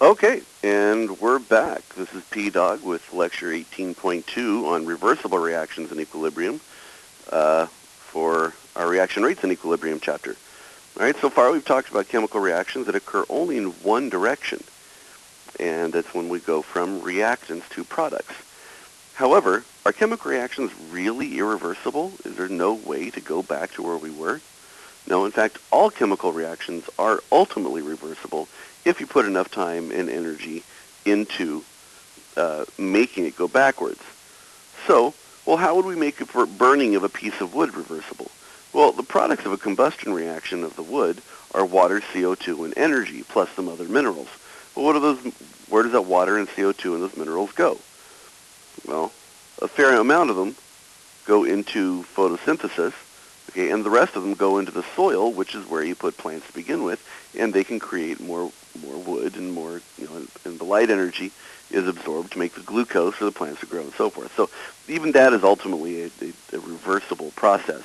Okay, and we're back. This is P-Dog with Lecture 18.2 on reversible reactions in equilibrium for our reaction rates in equilibrium chapter. All right, so far we've talked about chemical reactions that occur only in one direction, and that's when we go from reactants to products. However, are chemical reactions really irreversible? Is there no way to go back to where we were? No, in fact, all chemical reactions are ultimately reversible if you put enough time and energy into making it go backwards. So, well, how would we make a burning of a piece of wood reversible? Well, the products of a combustion reaction of the wood are water, CO2, and energy, plus some other minerals. Well, what are those? Where does that water and CO2 and those minerals go? Well, a fair amount of them go into photosynthesis, okay, and the rest of them go into the soil, which is where you put plants to begin with, and they can create more wood and more, and the light energy is absorbed to make the glucose for the plants to grow and so forth. So even that is ultimately a reversible process.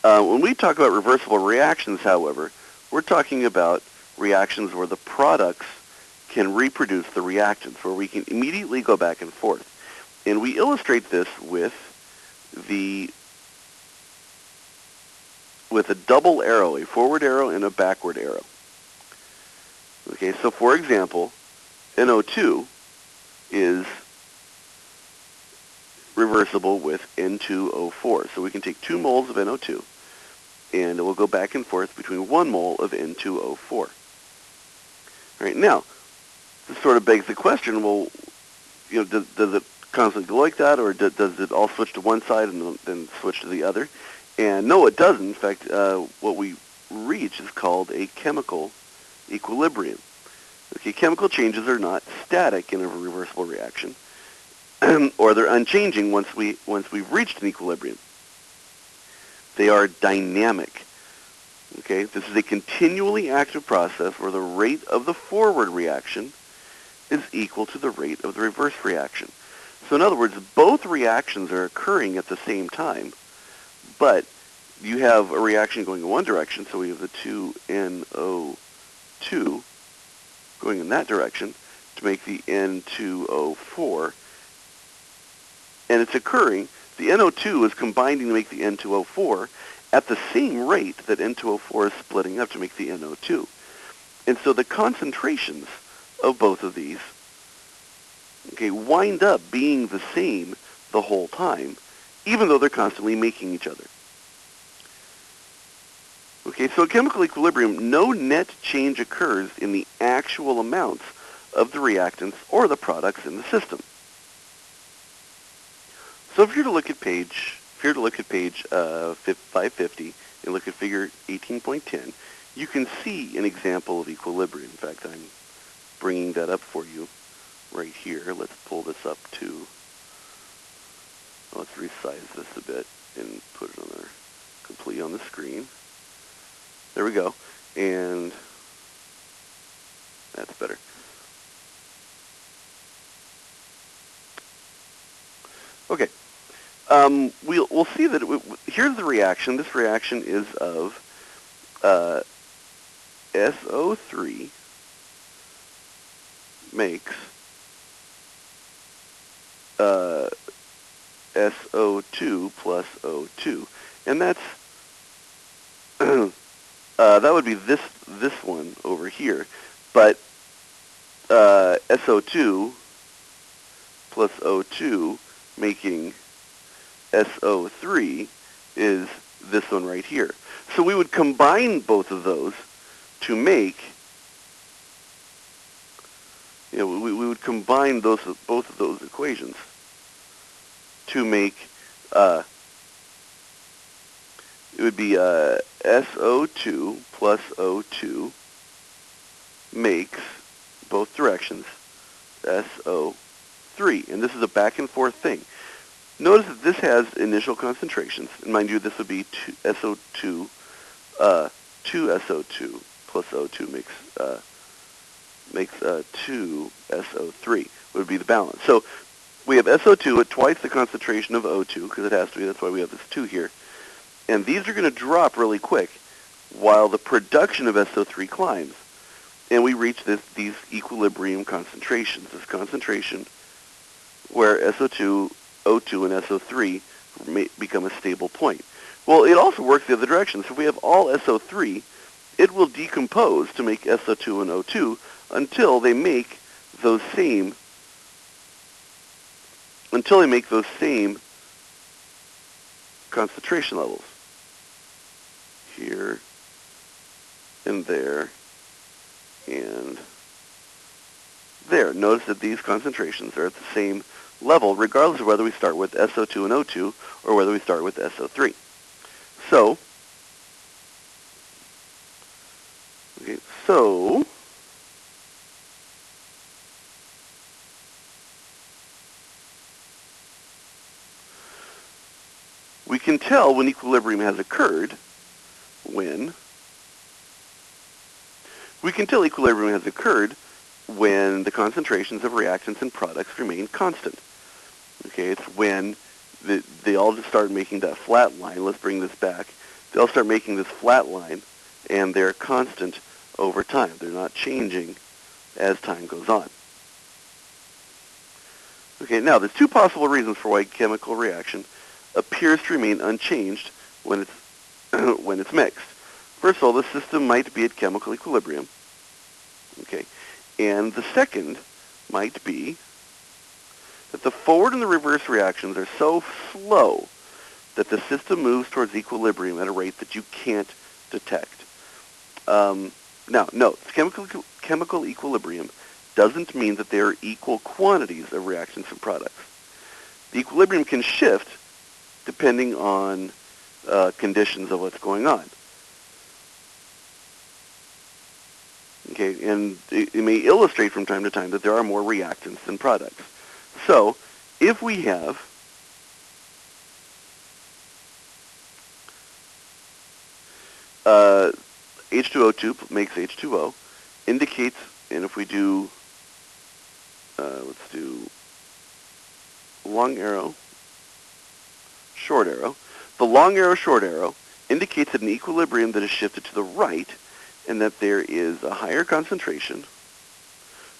When we talk about reversible reactions, however, we're talking about reactions where the products can reproduce the reactants, where we can immediately go back and forth. And we illustrate this with a double arrow, a forward arrow and a backward arrow. Okay, so for example, NO2 is reversible with N2O4. So we can take 2 moles of NO2 and it will go back and forth between 1 mole of N2O4. All right, now, this sort of begs the question, well, does it constantly go like that, or does it all switch to one side and then switch to the other? And no, it doesn't. In fact, what we reach is called a chemical equilibrium. Okay, chemical changes are not static in a reversible reaction, or they're unchanging once we've reached an equilibrium. They are dynamic. Okay, this is a continually active process where the rate of the forward reaction is equal to the rate of the reverse reaction. So in other words, both reactions are occurring at the same time, but you have a reaction going in one direction, so we have the 2NO2 going in that direction to make the N2O4, and it's occurring, the NO2 is combining to make the N2O4 at the same rate that N2O4 is splitting up to make the NO2. And so the concentrations of both of these, okay, wind up being the same the whole time, even though they're constantly making each other. Okay, so at chemical equilibrium, no net change occurs in the actual amounts of the reactants or the products in the system. So if you're to look at page 550 and look at figure 18.10, you can see an example of equilibrium. In fact, I'm bringing that up for you right here. Let's pull this up to, let's resize this a bit and put it on there completely on the screen. There we go, and that's better. Okay, we'll see that here's the reaction. This reaction is of SO3 makes SO2 plus O2, and that's that would be this one over here, but SO2 plus O2 making SO3 is this one right here. So we would combine both of those to make, we would combine both of those equations to make, it would be SO2 plus O2 makes both directions SO3. And this is a back and forth thing. Notice that this has initial concentrations. And mind you, this would be 2 SO2 plus O2 makes 2 SO3 would be the balance. So we have SO2 at twice the concentration of O2, because it has to be. That's why we have this 2 here. And these are going to drop really quick while the production of SO3 climbs. and we reach these equilibrium concentrations. This concentration where SO2, O2, and SO3 become a stable point. Well, it also works the other direction. So if we have all SO3, it will decompose to make SO2 and O2 until they make those same concentration levels. Here and there and there. Notice that these concentrations are at the same level regardless of whether we start with SO2 and O2 or whether we start with SO3. So, we can tell when equilibrium has occurred when the concentrations of reactants and products remain constant. Okay, it's when they all just start making that flat line. Let's bring this back. They all start making this flat line, and they're constant over time. They're not changing as time goes on. Okay, now there's two possible reasons for why a chemical reaction appears to remain unchanged when it's mixed. First of all, the system might be at chemical equilibrium. Okay, and the second might be that the forward and the reverse reactions are so slow that the system moves towards equilibrium at a rate that you can't detect. Now, note, chemical equilibrium doesn't mean that there are equal quantities of reactants and products. The equilibrium can shift depending on conditions of what's going on. Okay, and it may illustrate from time to time that there are more reactants than products. So, if we have H2O2 makes H2O, indicates, and if we do, let's do long arrow, short arrow. The long arrow, short arrow indicates that an equilibrium that is shifted to the right and that there is a higher concentration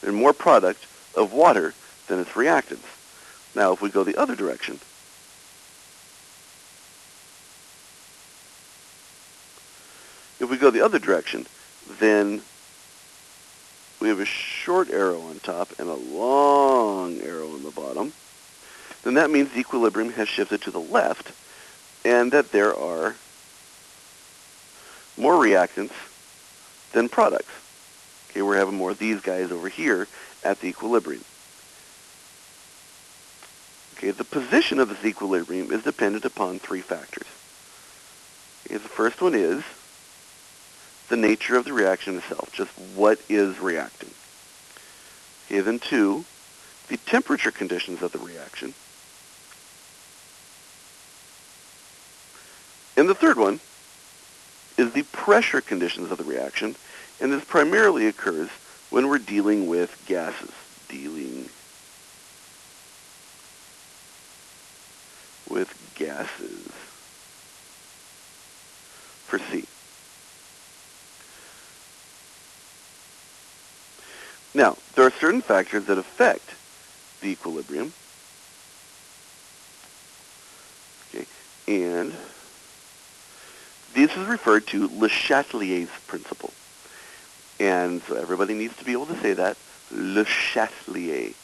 and more product of water than its reactants. Now, if we go the other direction, then we have a short arrow on top and a long arrow on the bottom. Then that means the equilibrium has shifted to the left and that there are more reactants than products. Okay, we're having more of these guys over here at the equilibrium. Okay, the position of this equilibrium is dependent upon three factors. Okay, the first one is the nature of the reaction itself, just what is reacting. Okay, then two, the temperature conditions of the reaction. And the third one is the pressure conditions of the reaction, and this primarily occurs when we're dealing with gases. For C. Now, there are certain factors that affect the equilibrium. Okay, and this is referred to Le Chatelier's principle. And so everybody needs to be able to say that. Le Chatelier.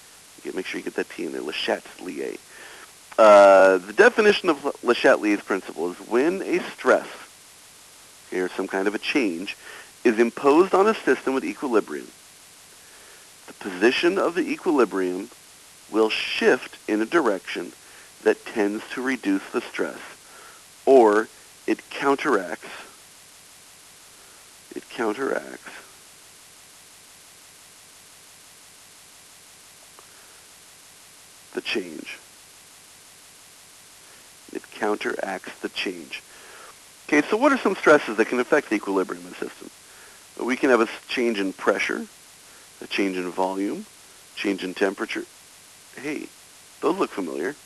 Okay, make sure you get that T in there. Le Chatelier. The definition of Le Chatelier's principle is when a stress, okay, or some kind of a change, is imposed on a system with equilibrium, the position of the equilibrium will shift in a direction that tends to reduce the stress, or it counteracts the change. It counteracts the change. Okay, so what are some stresses that can affect the equilibrium of the system? We can have a change in pressure, a change in volume, change in temperature. Hey, those look familiar.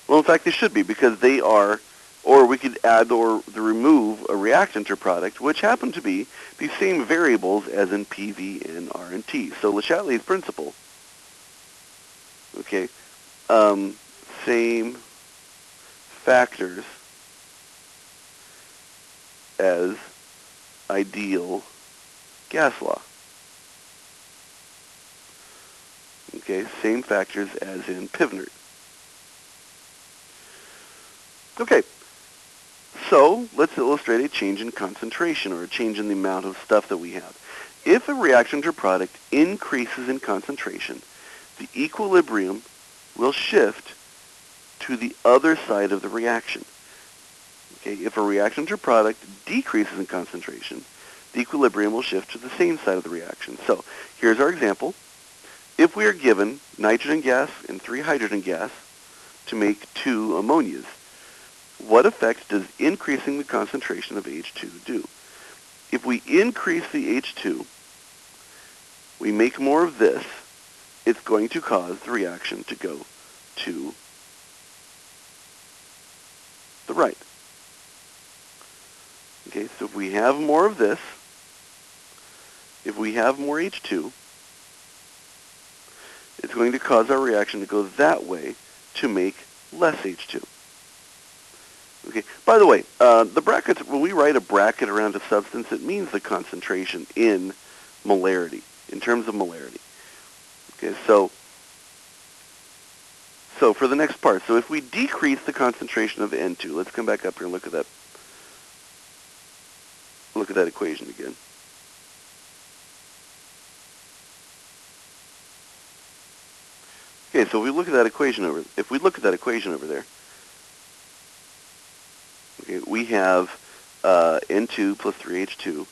Well, in fact, they should be because they are Or we could add or remove a reactant or product, which happen to be the same variables as in PV and R and T. So Le Chatelier's principle, okay, same factors as ideal gas law. Okay, same factors as in Pivnert. Okay, so let's illustrate a change in concentration or a change in the amount of stuff that we have. If a reactant or product increases in concentration, the equilibrium will shift to the other side of the reaction. Okay, if a reactant or product decreases in concentration, the equilibrium will shift to the same side of the reaction. So here's our example. If we are given nitrogen gas and 3 hydrogen gas to make 2 ammonias, what effect does increasing the concentration of H2 do? If we increase the H2, we make more of this, it's going to cause the reaction to go to the right. Okay, so if we have more of this, if we have more H2, it's going to cause our reaction to go that way to make less H2. Okay. By the way, the brackets, when we write a bracket around a substance, it means the concentration in molarity, in terms of molarity. Okay, so for the next part, so if we decrease the concentration of N2, let's come back up here and look at that equation again. Okay, so if we look at that equation over there, okay, we have N2 plus 3H2.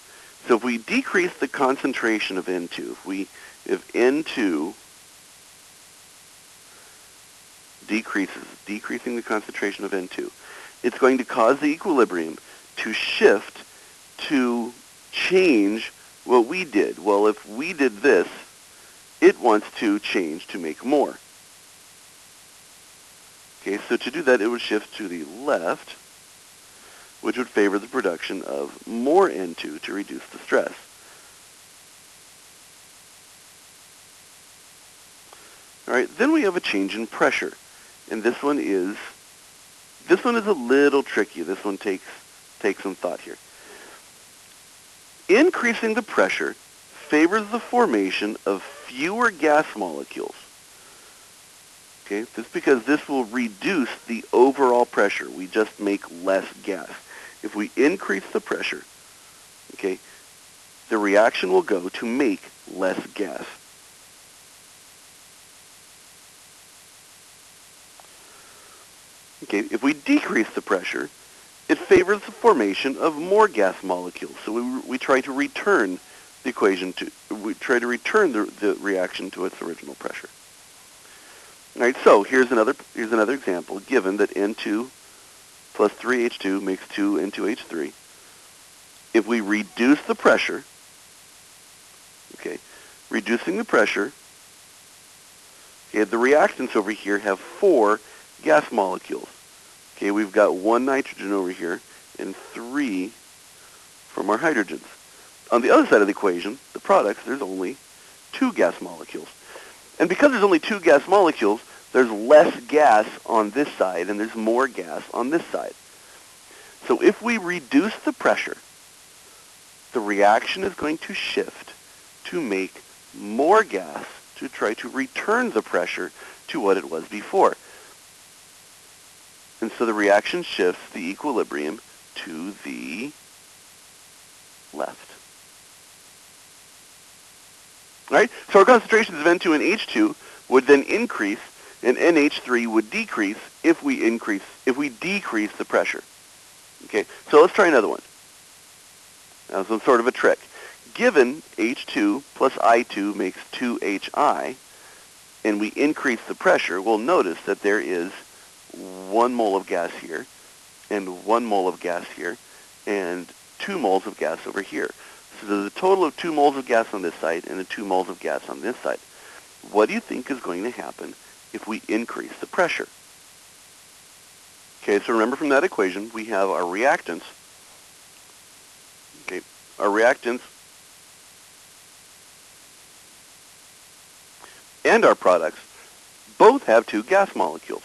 So if we decrease the concentration of N2, if N2 decreasing the concentration of N2, it's going to cause the equilibrium to shift to change what we did. Well, if we did this, it wants to change to make more. Okay, so to do that, it would shift to the left, which would favor the production of more N2 to reduce the stress. All right, then we have a change in pressure, and this one is a little tricky. This one takes some thought here. Increasing the pressure favors the formation of fewer gas molecules. Okay, that's because this will reduce the overall pressure. We just make less gas. If we increase the pressure, okay, the reaction will go to make less gas. Okay, if we decrease the pressure, it favors the formation of more gas molecules. So we try to return the reaction to its original pressure. All right, so here's another example. Given that N2 plus 3H2 makes 2N2H3, if we reduce the pressure, okay, reducing the pressure, okay, the reactants over here have 4 gas molecules. Okay, we've got 1 nitrogen over here and 3 from our hydrogens. On the other side of the equation, the products, there's only 2 gas molecules. And because there's only 2 gas molecules, there's less gas on this side and there's more gas on this side. So if we reduce the pressure, the reaction is going to shift to make more gas to try to return the pressure to what it was before. And so the reaction shifts the equilibrium to the left. All right? So our concentrations of N2 and H2 would then increase, and NH3 would decrease if we decrease the pressure. Okay? So let's try another one. Now this one's sort of a trick. Given H2 plus I2 makes 2HI, and we increase the pressure, we'll notice that there is 1 mole of gas here, and 1 mole of gas here, and 2 moles of gas over here. So there's a total of 2 moles of gas on this side and 2 moles of gas on this side. What do you think is going to happen if we increase the pressure? Okay, so remember from that equation, we have our reactants. Okay, our reactants and our products both have two gas molecules.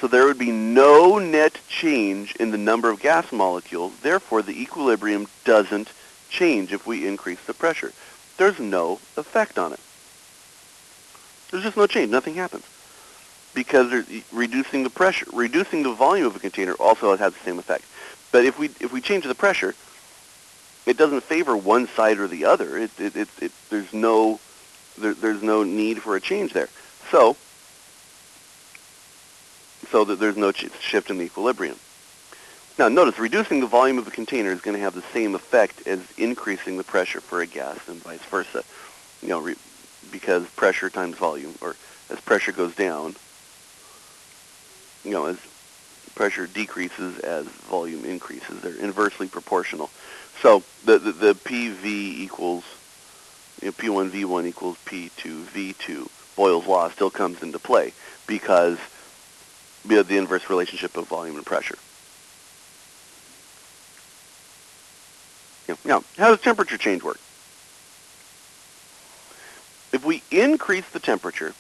So there would be no net change in the number of gas molecules. Therefore, the equilibrium doesn't change if we increase the pressure. There's no effect on it. There's just no change. Nothing happens. Because reducing the pressure, reducing the volume of a container also has the same effect. But if we change the pressure, it doesn't favor one side or the other. There's no need for a change there. So that there's no shift in the equilibrium. Now notice, reducing the volume of a container is going to have the same effect as increasing the pressure for a gas and vice versa. Because pressure times volume, or as pressure goes down, as pressure decreases as volume increases. They're inversely proportional. So the PV equals, P1V1 equals P2V2. Boyle's law still comes into play because the inverse relationship of volume and pressure. Now, how does temperature change work? If we increase the temperature,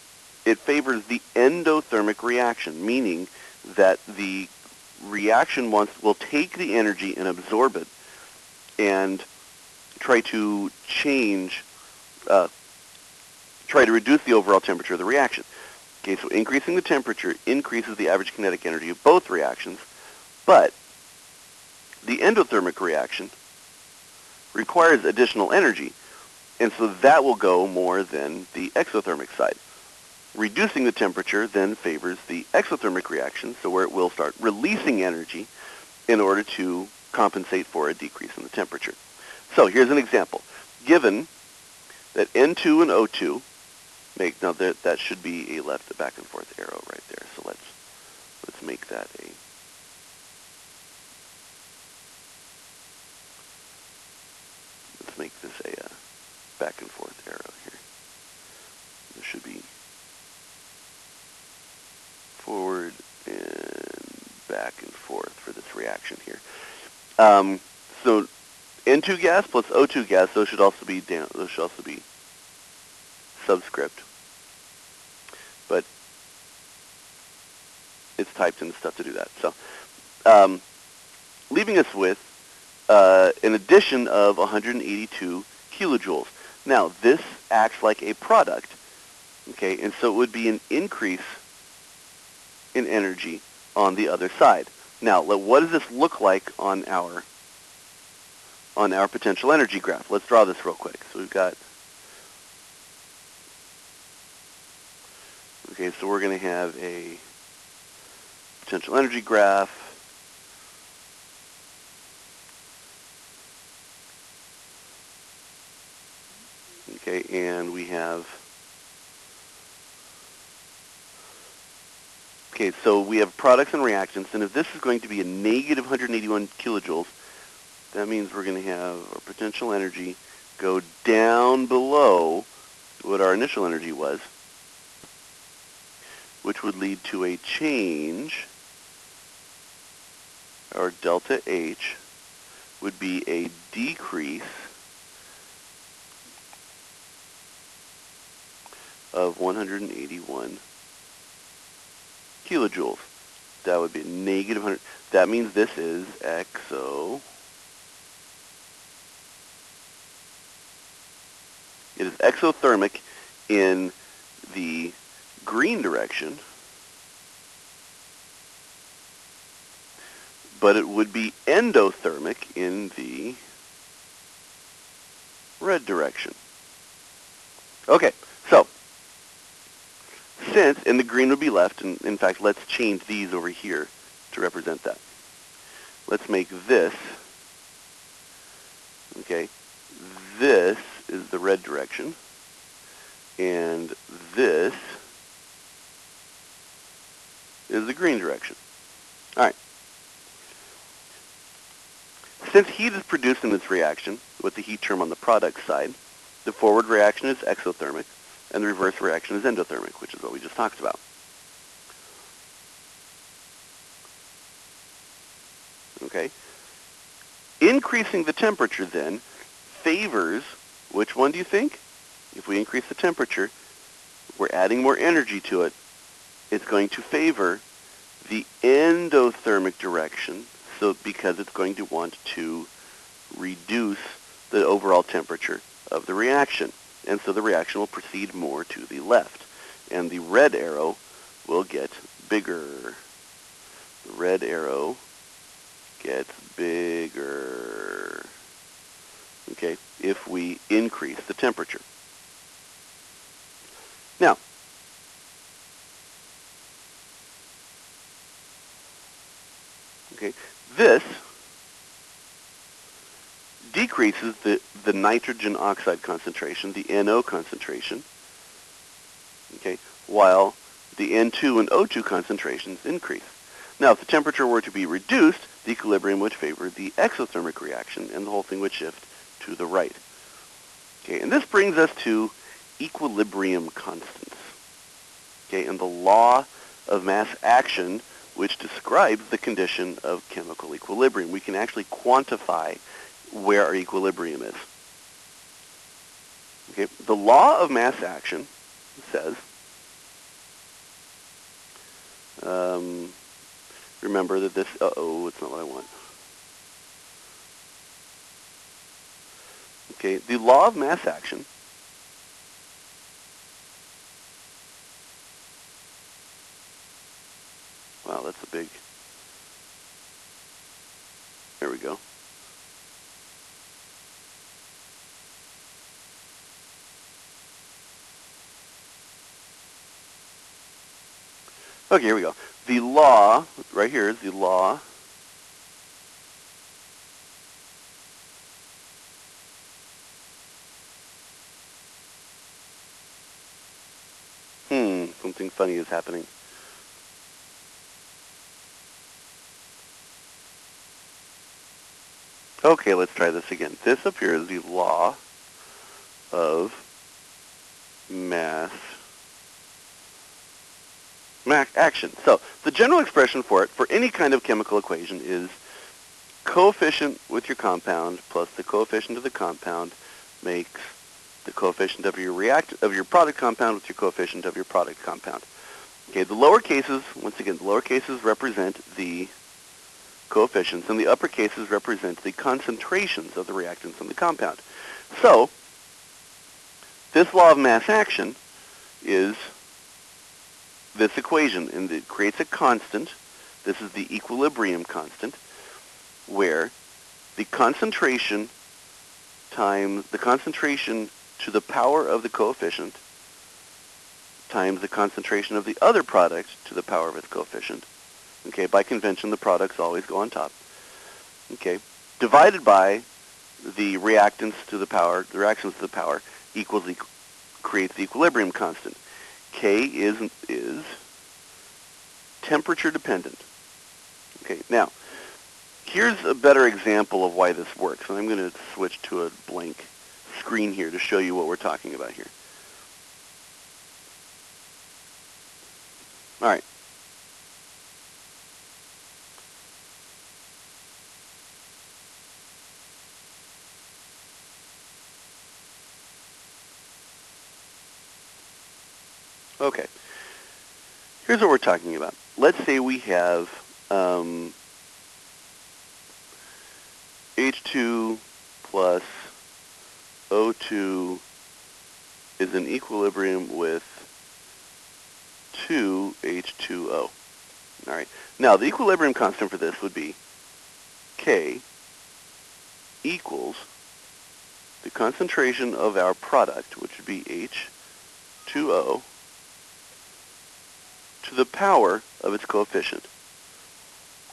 it favors the endothermic reaction, meaning that the reaction will take the energy and absorb it and try to reduce the overall temperature of the reaction. Okay, so increasing the temperature increases the average kinetic energy of both reactions, but the endothermic reaction requires additional energy, and so that will go more than the exothermic side. Reducing the temperature then favors the exothermic reaction, so where it will start releasing energy in order to compensate for a decrease in the temperature. So here's an example. Given that N2 and O2 now that should be a back and forth arrow right there. So let's make that let's make this a back and forth arrow here. There should be forward and back and forth for this reaction here. So N2 gas plus O2 gas, those should also be subscript. But it's typed in stuff to do that. So leaving us with an addition of 182 kilojoules. Now, this acts like a product, okay, and so it would be an increase in energy on the other side. Now, what does this look like on our potential energy graph? Let's draw this real quick. So we've got, okay, so we're going to have a potential energy graph. Okay, and we have, okay, so we have products and reactants, and if this is going to be a negative 181 kilojoules, that means we're going to have our potential energy go down below what our initial energy was, which would lead to a change, or delta H would be a decrease of 181 kilojoules. That would be a negative 100. That means this is it is exothermic in the green direction, but it would be endothermic in the red direction. Okay, so and the green would be left, and in fact, let's change these over here to represent that. Let's make this, okay, this is the red direction, and this is the green direction. All right. Since heat is produced in this reaction with the heat term on the product side, the forward reaction is exothermic, and the reverse reaction is endothermic, which is what we just talked about. Okay? Increasing the temperature then favors, which one do you think? If we increase the temperature, we're adding more energy to it. It's going to favor the endothermic direction, so because it's going to want to reduce the overall temperature of the reaction. And so the reaction will proceed more to the left. And the red arrow will get bigger. The red arrow gets bigger. Okay, if we increase the temperature. Now, okay, this decreases the nitrogen oxide concentration, the NO concentration, okay, while the N2 and O2 concentrations increase. Now, if the temperature were to be reduced, the equilibrium would favor the exothermic reaction, and the whole thing would shift to the right. Okay, and this brings us to equilibrium constants. Okay, and the law of mass action, which describes the condition of chemical equilibrium. We can actually quantify where our equilibrium is. Okay, the law of mass action says, remember that this, it's not what I want. Okay, the law of mass action wow, that's a big, there we go. Okay, here we go. The law, right here is the law something funny is happening. Okay, let's try this again. This up here is the law of mass action. So the general expression for it, for any kind of chemical equation, is coefficient with your compound plus the coefficient of the compound makes the coefficient of your product compound with your coefficient of your product compound. Okay, the lower cases, once again, the lower cases represent the coefficients, and the upper cases represent the concentrations of the reactants in the compound. So this law of mass action is this equation, and it creates a constant. This is the equilibrium constant, where the concentration times the concentration to the power of the coefficient times the concentration of the other product to the power of its coefficient. Okay, by convention, the products always go on top. Okay, divided by the reactants to the power, the reactions to the power, creates the equilibrium constant. K is temperature dependent. Okay, now, here's a better example of why this works, and I'm going to switch to a blank screen here to show you what we're talking about here. All right. Okay. Here's what we're talking about. Let's say we have H2 plus O2 is in equilibrium with 2H2O. All right. Now, the equilibrium constant for this would be K equals the concentration of our product, which would be H2O, to the power of its coefficient.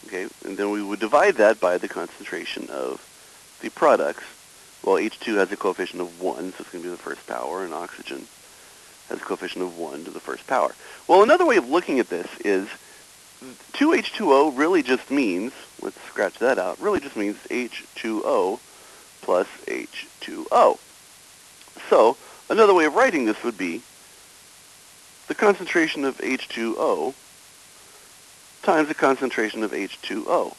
Okay, and then we would divide that by the concentration of the products. Well, H2 has a coefficient of 1, so it's going to be the first power, and oxygen has a coefficient of 1 to the first power. Well, another way of looking at this is 2H2O really just means, let's scratch that out, really just means H2O plus H2O. So, another way of writing this would be the concentration of H2O times the concentration of H2O.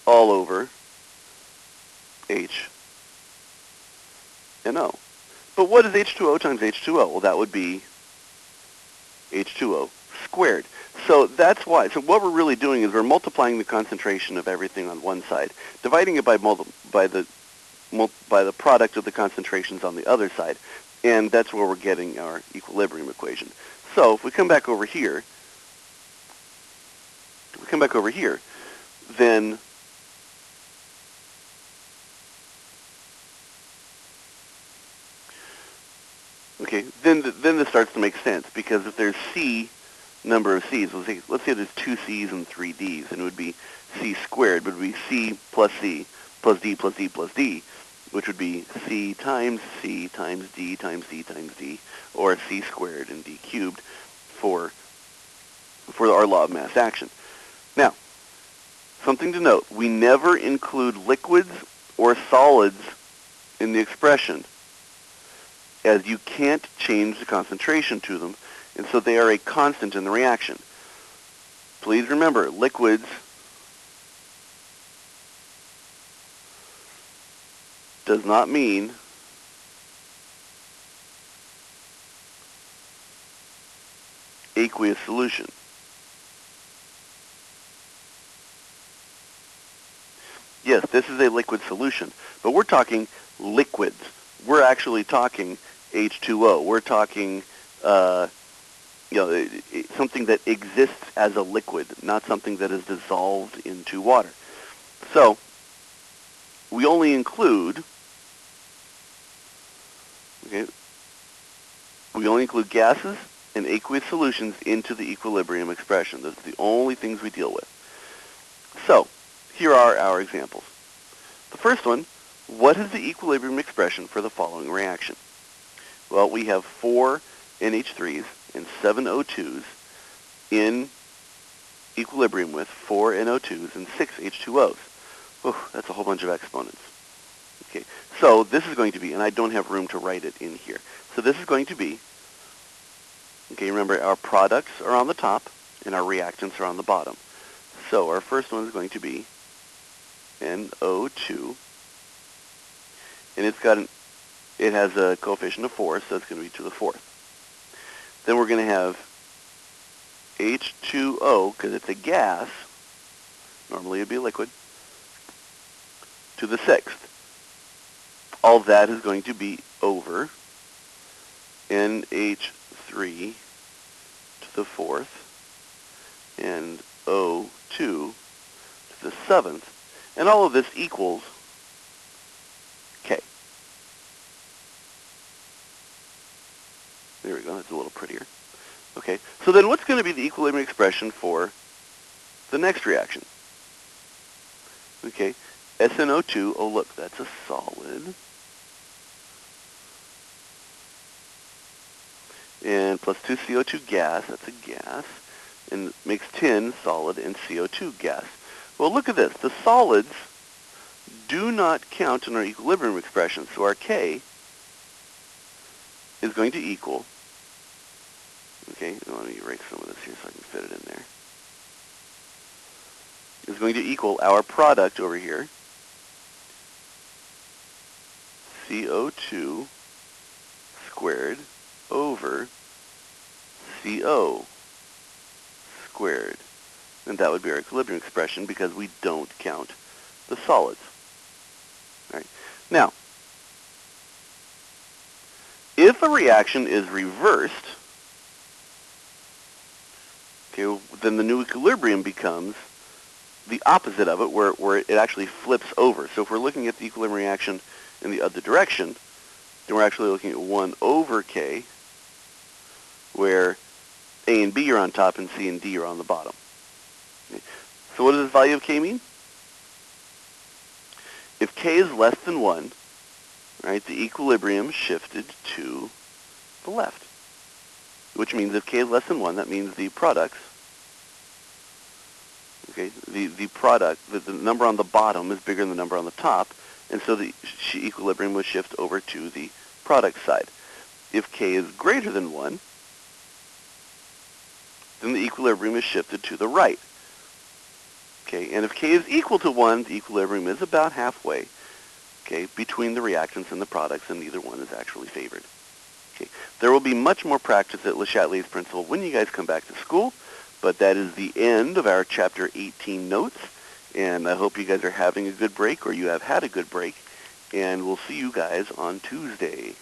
all over H and O. But what is H2O times H2O? Well, that would be H2O squared. So that's why. So what we're really doing is we're multiplying the concentration of everything on one side, dividing it by the product of the concentrations on the other side, and that's where we're getting our equilibrium equation. So if we come back over here, then then this starts to make sense, because if there's C number of C's, let's say there's 2 C's and 3 D's, and it would be C squared, but it would be C plus D plus D plus D, which would be C times D times D times D, or C squared and D cubed for our law of mass action. Now, something to note, we never include liquids or solids in the expression, as you can't change the concentration to them, and so they are a constant in the reaction. Please remember, liquids does not mean aqueous solution. Yes, this is a liquid solution, but we're talking liquids. We're actually talking H2O. We're talking something that exists as a liquid, not something that is dissolved into water. So we only include gases and aqueous solutions into the equilibrium expression. Those are the only things we deal with. So here are our examples. The first one, what is the equilibrium expression for the following reaction? Well, we have 4 NH3s and 7 O2s in equilibrium with 4 NO2s and 6 H2Os. Oh, that's a whole bunch of exponents. Okay, so this is going to be, and I don't have room to write it in here, so this is going to be, remember our products are on the top and our reactants are on the bottom. So our first one is going to be NO2, and it has a coefficient of 4, so it's going to be to the 4th. Then we're going to have H2O, because it's a gas, normally it would be a liquid, to the 6th. All that is going to be over NH3 to the 4th and O2 to the 7th, and all of this equals K. There we go, that's a little prettier. Okay, so then what's going to be the equilibrium expression for the next reaction? Okay, SnO2, oh look, that's a solid. And plus 2 CO2 gas, that's a gas, and makes 10 solid and CO2 gas. Well, look at this. The solids do not count in our equilibrium expression, so our K is going to equal, let me erase some of this here so I can fit it in there, is going to equal our product over here, CO2 squared over CO squared. And that would be our equilibrium expression, because we don't count the solids. All right. Now, if a reaction is reversed, then the new equilibrium becomes the opposite of it, where it actually flips over. So if we're looking at the equilibrium reaction in the other direction, then we're actually looking at 1 over K, where A and B are on top and C and D are on the bottom. Okay. So what does this value of K mean? If K is less than 1, right, the equilibrium shifted to the left, which means if K is less than 1, that means the products, the number on the bottom is bigger than the number on the top, and so the equilibrium would shift over to the product side. If K is greater than 1, then the equilibrium is shifted to the right. Okay, and if K is equal to 1, the equilibrium is about halfway, okay, between the reactants and the products, and neither one is actually favored. Okay, there will be much more practice at Le Chatelier's principle when you guys come back to school, but that is the end of our Chapter 18 notes, and I hope you guys are having a good break, or you have had a good break, and we'll see you guys on Tuesday.